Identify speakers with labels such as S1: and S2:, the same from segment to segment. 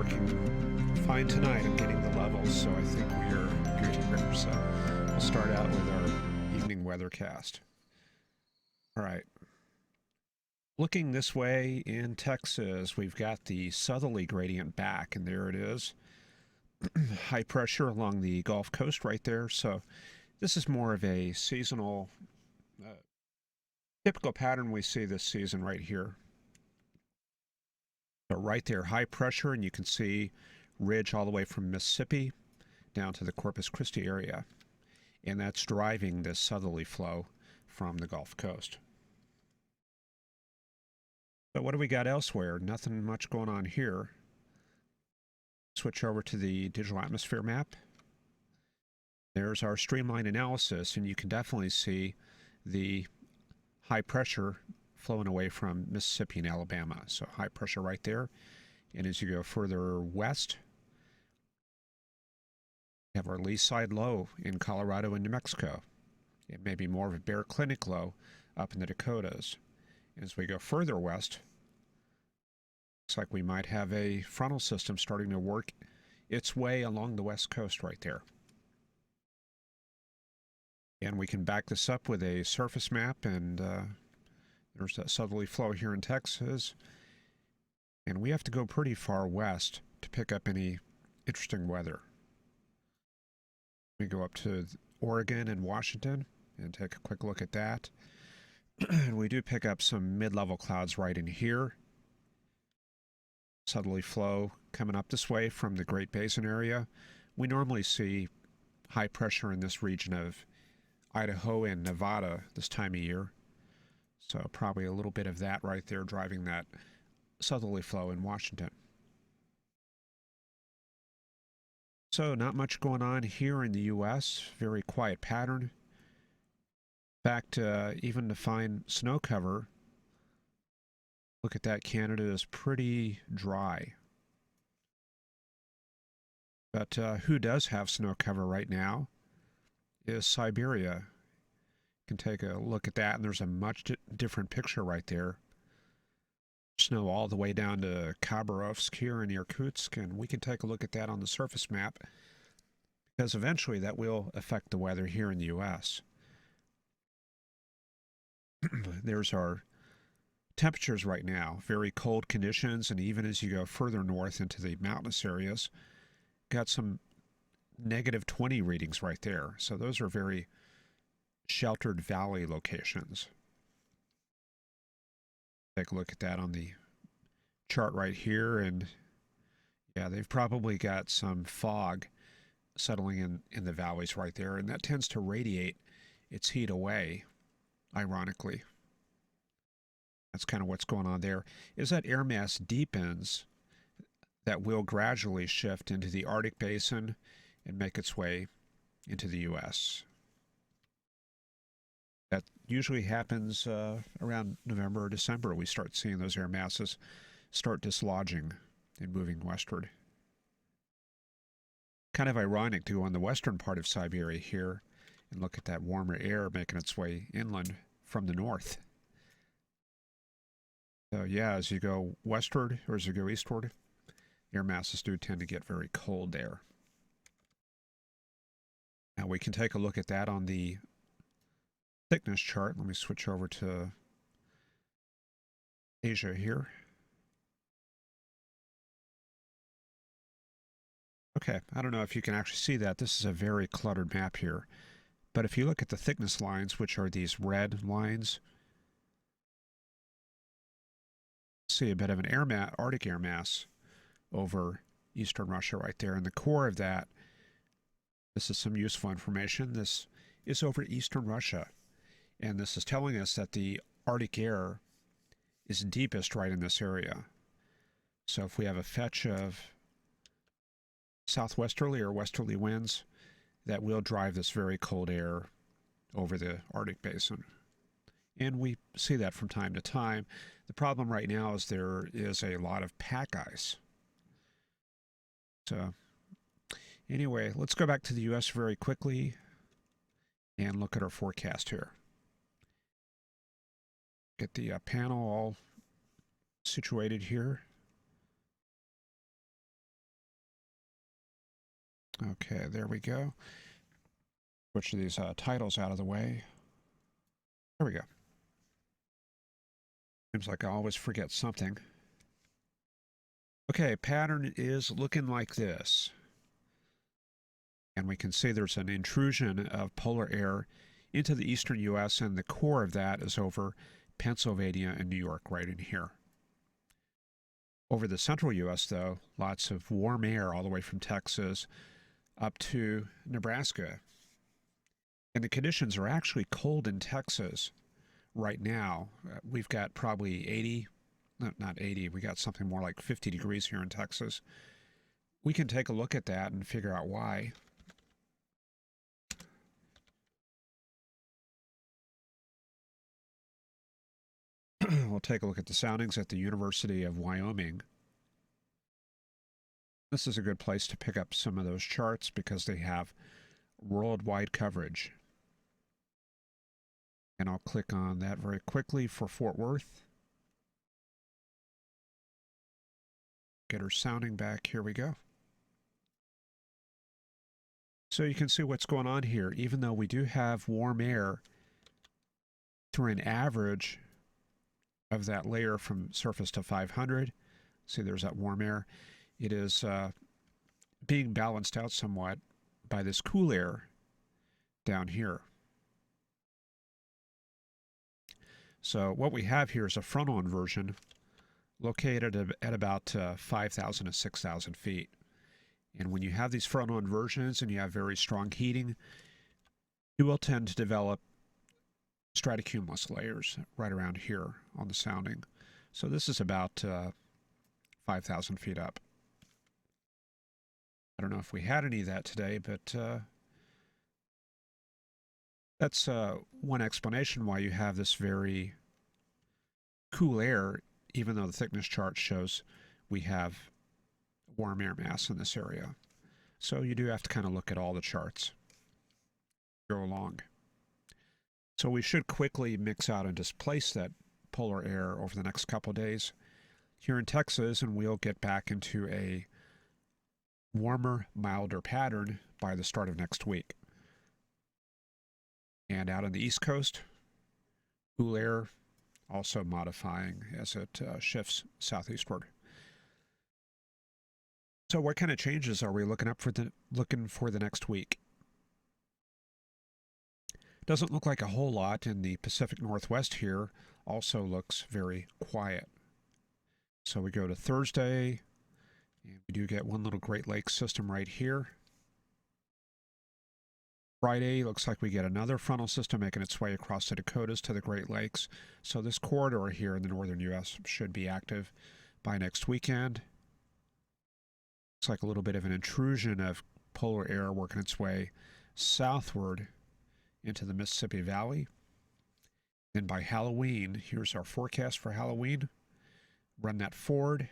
S1: working fine tonight. I'm getting the levels, so I think we are good here. So we'll start out with our evening weathercast. All right. Looking this way in Texas, we've got the southerly gradient back, and there it is. High pressure along the Gulf Coast right there. So this is more of a seasonal, typical pattern we see this season right here. So right there, high pressure, and you can see ridge all the way from Mississippi down to the Corpus Christi area. And that's driving this southerly flow from the Gulf Coast. But what do we got elsewhere? Nothing much going on here. Switch over to the digital atmosphere map. There's our streamline analysis, and you can definitely see the high pressure flowing away from Mississippi and Alabama. So high pressure right there. And as you go further west, we have our lee side low in Colorado and New Mexico. It may be more of a Bear Clinic low up in the Dakotas. As we go further west, looks like we might have a frontal system starting to work its way along the west coast right there. And we can back this up with a surface map, and there's that southerly flow here in Texas. And we have to go pretty far west to pick up any interesting weather. We go up to Oregon and Washington and take a quick look at that. And we do pick up some mid-level clouds right in here. Southerly flow coming up this way from the Great Basin area. We normally see high pressure in this region of Idaho and Nevada this time of year. So probably a little bit of that right there driving that southerly flow in Washington. So not much going on here in the U.S. Very quiet pattern. In fact, even to find snow cover, look at that, Canada is pretty dry. But who does have snow cover right now is Siberia. You can take a look at that, and there's a much different picture right there. Snow all the way down to Khabarovsk here in Irkutsk, and we can take a look at that on the surface map, because eventually that will affect the weather here in the U.S. There's our temperatures right now. Very cold conditions, and even as you go further north into the mountainous areas, got some negative 20 readings right there. So those are very sheltered valley locations. Take a look at that on the chart right here, and yeah, they've probably got some fog settling in the valleys right there, and that tends to radiate its heat away, ironically. That's kind of what's going on there. As that air mass deepens, that will gradually shift into the Arctic basin and make its way into the U.S. That usually happens around November or December. We start seeing those air masses start dislodging and moving westward. Kind of ironic to go on the western part of Siberia here and look at that warmer air making its way inland from the north. So yeah, as you go westward or as you go eastward, air masses do tend to get very cold there. Now we can take a look at that on the thickness chart. Let me switch over to Asia here. Okay, I don't know if you can actually see that. This is a very cluttered map here. But if you look at the thickness lines, which are these red lines, see a bit of an Arctic air mass over eastern Russia right there. And the core of that, this is some useful information. This is over eastern Russia. And this is telling us that the Arctic air is deepest right in this area. So if we have a fetch of southwesterly or westerly winds, that will drive this very cold air over the Arctic basin. And we see that from time to time. The problem right now is there is a lot of pack ice. So anyway, let's go back to the U.S. very quickly and look at our forecast here. Get the panel all situated here. Okay, there we go. Switch these titles out of the way. There we go. Seems like I always forget something. Okay, pattern is looking like this. And we can see there's an intrusion of polar air into the eastern U.S., and the core of that is over Pennsylvania and New York right in here. Over the central U.S., though, lots of warm air all the way from Texas up to Nebraska. And the conditions are actually cold in Texas right now. We've got probably 80, not 80, we got something more like 50 degrees here in Texas. We can take a look at that and figure out why. We'll take a look at the soundings at the University of Wyoming. This is a good place to pick up some of those charts because they have worldwide coverage. And I'll click on that very quickly for Fort Worth. Get our sounding back. Here we go. So you can see what's going on here. Even though we do have warm air through an average of that layer from surface to 500, see there's that warm air. It is being balanced out somewhat by this cool air down here. So what we have here is a frontal inversion located at about 5,000 to 6,000 feet. And when you have these frontal inversions and you have very strong heating, you will tend to develop stratocumulus layers right around here on the sounding. So this is about 5,000 feet up. I don't know if we had any of that today, but that's one explanation why you have this very cool air, even though the thickness chart shows we have warm air mass in this area. So you do have to kind of look at all the charts, go along. So we should quickly mix out and displace that polar air over the next couple of days here in Texas, and we'll get back into a warmer, milder pattern by the start of next week. And out on the East Coast, cool air also modifying as it shifts southeastward. So what kind of changes are we looking for the next week? Doesn't look like a whole lot in the Pacific Northwest here. Also looks very quiet. So we go to Thursday, and we do get one little Great Lakes system right here. Friday looks like we get another frontal system making its way across the Dakotas to the Great Lakes. So this corridor here in the northern U.S. should be active by next weekend. Looks like a little bit of an intrusion of polar air working its way southward into the Mississippi Valley. Then by Halloween, here's our forecast for Halloween. Run that forward.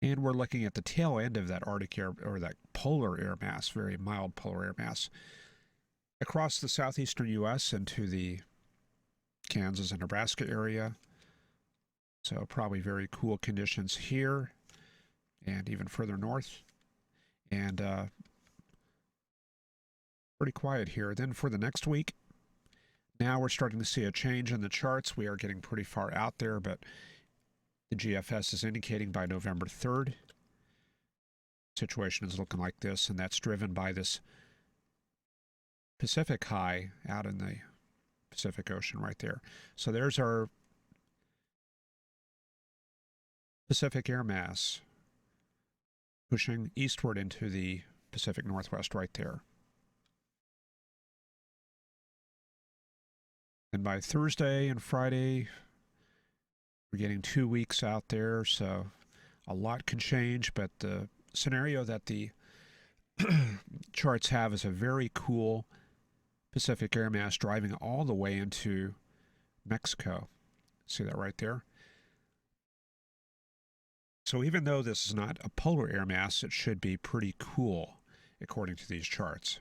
S1: And we're looking at the tail end of that Arctic air, or that polar air mass, very mild polar air mass, across the southeastern U.S. into the Kansas and Nebraska area. So probably very cool conditions here and even further north. And pretty quiet here. Then for the next week, now we're starting to see a change in the charts. We are getting pretty far out there, but the GFS is indicating by November 3rd, situation is looking like this, and that's driven by this Pacific high out in the Pacific Ocean right there. So there's our Pacific air mass pushing eastward into the Pacific Northwest right there. And by Thursday and Friday, we're getting 2 weeks out there, so a lot can change, but the scenario that the charts have is a very cool Pacific air mass driving all the way into Mexico. See that right there? So even though this is not a polar air mass, it should be pretty cool according to these charts.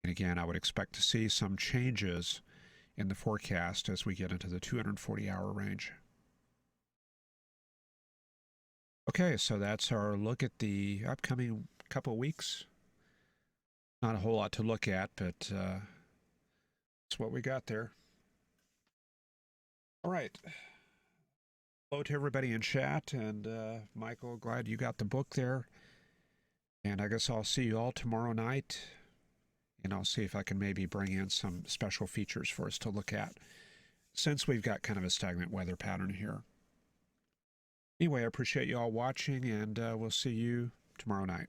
S1: And again, I would expect to see some changes in the forecast as we get into the 240-hour range. Okay, so that's our look at the upcoming couple of weeks. Not a whole lot to look at, but that's what we got there. All right. Hello to everybody in chat, and Michael, glad you got the book there. And I guess I'll see you all tomorrow night, and I'll see if I can maybe bring in some special features for us to look at, since we've got kind of a stagnant weather pattern here. Anyway, I appreciate you all watching, and we'll see you tomorrow night.